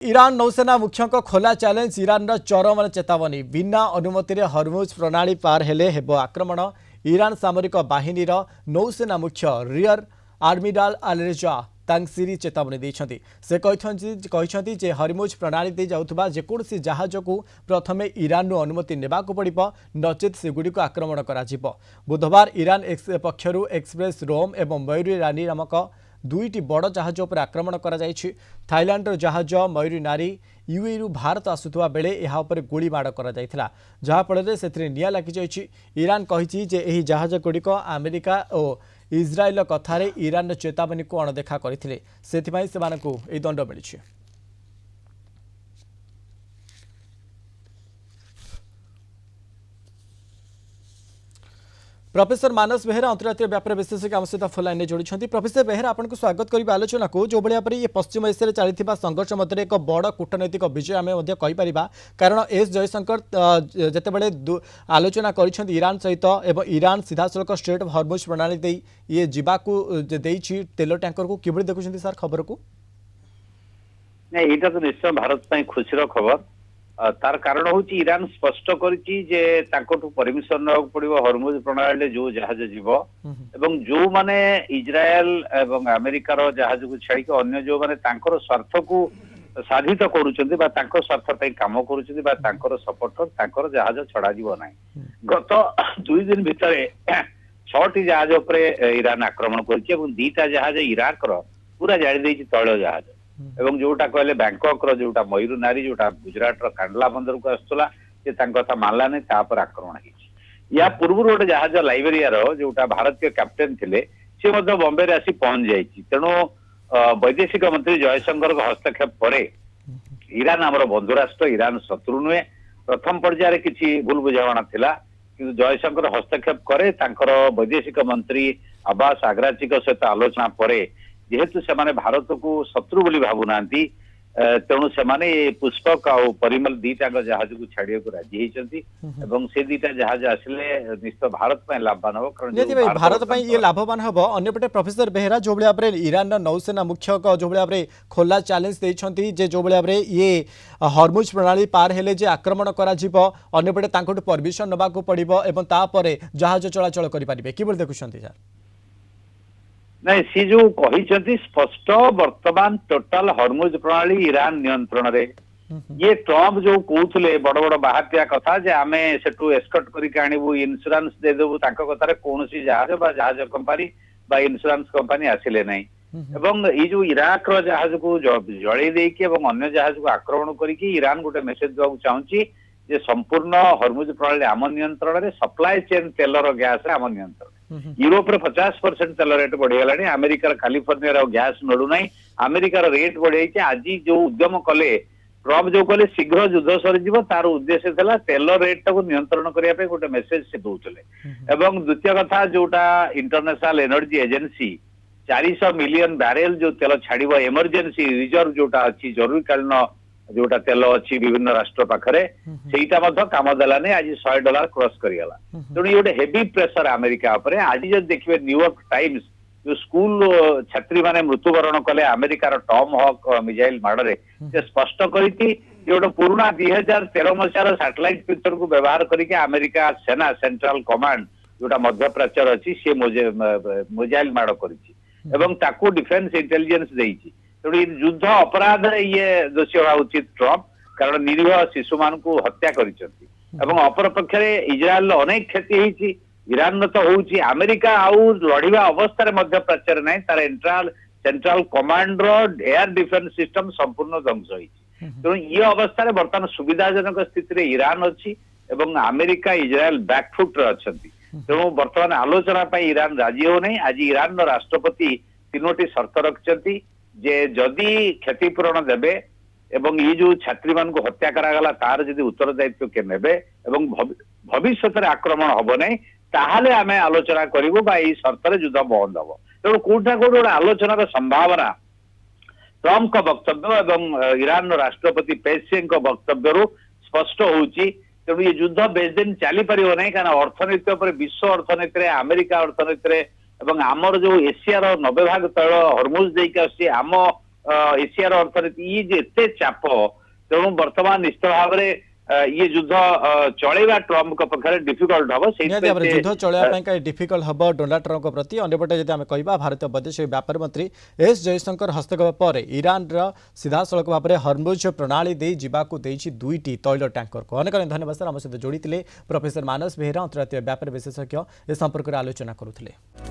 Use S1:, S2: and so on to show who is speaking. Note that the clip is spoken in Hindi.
S1: ईरान नौसेना मुख्यों खोला चैलेंज ईरान चरम चेतावनी बिना अनुमति हरमुज प्रणाली पार हेले हेबो आक्रमण ईरान सामरिक बाहिनी नौसेना मुख्य रियर आर्मिडाल आलरेजा तांगसिरी चेतावनी देइछन्ति। से कहते जे हरमुज प्रणाली दे जाउथबा जेकोसी जहाज को प्रथमे ईरान अनुमति नेबाकु पड़िबो नचेत सेगुडी को आक्रमण करा जिवो। बुधवार ईरान पक्षरु एक्सप्रेस रोम एवं मयूरी रानी नामक दुईटी बड़ जहाज पर आक्रमण करा जायछि। थाईलैंडर जहाज मयूरी नारी यूएई भारत आसुवा बेले यह गोली माड़ कर जहाँफल से निया लगी जाइछि। ईरान कहिछि जे एही जहाज गुड़िक अमेरिका और इज्राएल कथारे ईरान चेतावनी को अणदेखा करथिले सेथिपई सेमानकु एही दंड मिलिछि। प्रोफेसर मानस बेहेरा अंतर्राष्ट्रीय व्यापार विशेषज्ञ आम सहित फोन लाइन जोड़ी। प्रोफेसर बेहेरा आपको स्वागत करी आलोचना को जो भाया ये पश्चिम एशिया चलता संघर्ष मध्य एक बड़ कूटनैतिक विजय आम कहीपर कारण एस जयशंकर जितेबाला आलोचना कर ईरान सहित एवं ईरान सीधा सड़क स्ट्रेट ऑफ हॉर्मुज प्रणाली दे ये जीवाकू तेल टैंकर को किभली देखुं सर खबर को?
S2: नहीं यहाँ तो निश्चय भारत खुशी खबर तार कारण हूँ ईरान स्पष्ट कर परमिशन ना पड़ो हरमुज प्रणाली जो जहाज जीव एवं जो माने इज्राएल एवं अमेरिकार जहाज को छाड़ी अन्य जो माने स्वार्थ को साधित करुछंती स्वार्थ काम करुछंती सपोर्टर जहाज छड़ा जीव ना। गत 2 दिन भितर 6टी जहाज उपरे ईरान आक्रमण कर दीटा जहाज इराक पूरा जाड़ी देछि तैल जहाज एवं जोटा कहले बैंकॉक जोटा मयूर नारी जोटा गुजरात कांडला बंदर को आसला कथा मानला नहीं तापर आक्रमण या पूर्व गोटे जहाज लाइबेरिया जोटा भारतीय कैप्टेन थिले से बॉम्बे रे आसी पहुंच जाइए। तेणु वैदेशिक मंत्री जयशंकर हस्तक्षेप पर ईरान आमर बंधु राष्ट्र ईरान शत्रु नुहे प्रथम पर्यायर किसी भूल बुझाणा थिला कि जयशंकर हस्तक्षेप करे वैदेशिक मंत्री अब्बास आग्राची सहित आलोचना पर जेहेतु से भारत को शत्रु बोली भावुना तेणु से पुष्पक आ परिमल दीटा जहाज को छाड़िया को राजी होती से दीटा जहाज आसिले निश्चित भारत लाभवान हम कारण
S1: भारत ये लाभवान हम। अंपटे प्रोफेसर बेहेरा जो भाव ईरान नौसेना मुख्य जो भाव खोला चैलेंज देते जो भाव ये हरमुज प्रणाली पार हेले जे आक्रमण करपटे परमिशन नवा पड़ो और जहाज चलाचल करें कि देखुं सर?
S2: नहीं सी जो कही स्पष्ट वर्तमान टोटाल हरमुज प्रणाली ईरान नियंत्रण रे ये ट्रम्प जो कहते बड़ बड़ बाहातिया कथा जे आमे सेटू एस्कॉर्ट करके आनिबू इंश्योरेंस दे देबू तांको कथारे कोनोसी जहाज कंपनी बा इंश्योरेंस कंपनी आसिले नहीं एवं ये जो इराक रो जहाज को जळै देकी एवं अन्य जहाज को आक्रमण करके ईरान गोटे मेसेज देबा चाहूची जे संपूर्ण हरमुज प्रणाली आम नियंत्रण रे सप्लाई चेन तेलर गैस आम नियंत्रण यूरोप रे 50% तेल रेट बढ़ीगलानी अमेरिकार कैलिफोर्निया गैस मिलूना अमेरिकार रेट बढ़ी आज जो उद्यम कले ट्रम्प जो कले शीघ्र युद्ध सरीज तार उद्देश्य था तेल रेट टाक नियंत्रण करने गोटे मेसेज से दौले। द्वितीय कथा जोटा international energy agency 400 million barrel जो तेल छाड़ एमरजेंसी रिजर्व जोटा अच्छी जरूरीकालीन जोटा तेल अच्छी विभिन्न राष्ट्र पाखरे सेटा काम देलानी आज $100 क्रॉस करीगला। तेणु ये गोटे हेवी प्रेशर अमेरिका उपरे आज जब देखिए न्यूयॉर्क टाइम्स जो स्कूल छात्री माने मृत्युवरण कले अमेरिकार टॉम हॉक मिसाइल माड़े से स्पष्ट करी गोटे पुराना 2013 मसीहार सैटेलाइट पिक्चर को व्यवहार करके अमेरिका सेना सेंट्रल कमांड जोटा मध्य प्राच्यर अच्छी सी मिसाइल माड़ कर डिफेन्स इंटेलिजेंस देती। तेणु युद्ध अपराध ये दोषी होगा उचित ट्रम्प कारण निरीह शिशु मान को हत्या कर अपर पक्ष इज्राएल अनेक क्षति होती ईरान तो होची अमेरिका आउ लड़िबा अवस्था मध्य प्राच्यर ना तार central command air defence system संपूर्ण ध्वंस होती। तेणु ये अवस्था बर्तमान सुविधाजनक स्थिति ईरान अच्छी अमेरिका इज्राएल बैकफुट अच्छा। तेणु बर्तमान आलोचना ईरान राजी हो नहीं। आज ईरान राष्ट्रपति 3टी शर्त रखिंट जे जदि क्षतिपूरण देबे एवं ये जो छात्री मान को हत्या करागला तार जदि उत्तरदायित्व के नेबे एवं भविष्य आक्रमण हम नहीं ताहले आमे आलोचना करिवो बा ई शर्त युद्ध बंद हम। तेणु कोठा कोट गोटे आलोचनार संभावना ट्रम्प का वक्तव्य एवं ईरान राष्ट्रपति पेशेन वक्तव्य स्पष्ट होची। तेणु ये युद्ध बेस दिन चली पार नहीं कारण अर्थनीति विश्व अर्थनीति अमेरिका अर्थनीति एवं आमर जो एशियार 90% तैल हरमुज देकी आम एशियार अर्थनीति ये जे एते चाप तेणु वर्तमान निश्चित भाव में ये युद्ध चलेगा ट्रम्प को पक्षरे डिफिकल्ट हम
S1: निहाती भाव में युद्ध चलने डिफिकल्ट हम डोनाल्ड ट्रम्प प्रति अंपटे जब आम कह भारतीय वैदेशिक व्यापार मंत्री एस जयशंकर हस्तक्षेप पर ईरान सीधा सड़क भाव में हर्मुज प्रणाली दे जावाक दुईटी तैल टैंकर को अनेक धन्यवाद सर आम सहित जोड़ी प्रोफेसर मानस बेहेरा अंतर्राष्ट्रीय व्यापार विशेषज्ञ ए संपर्क में आलोचना करुले।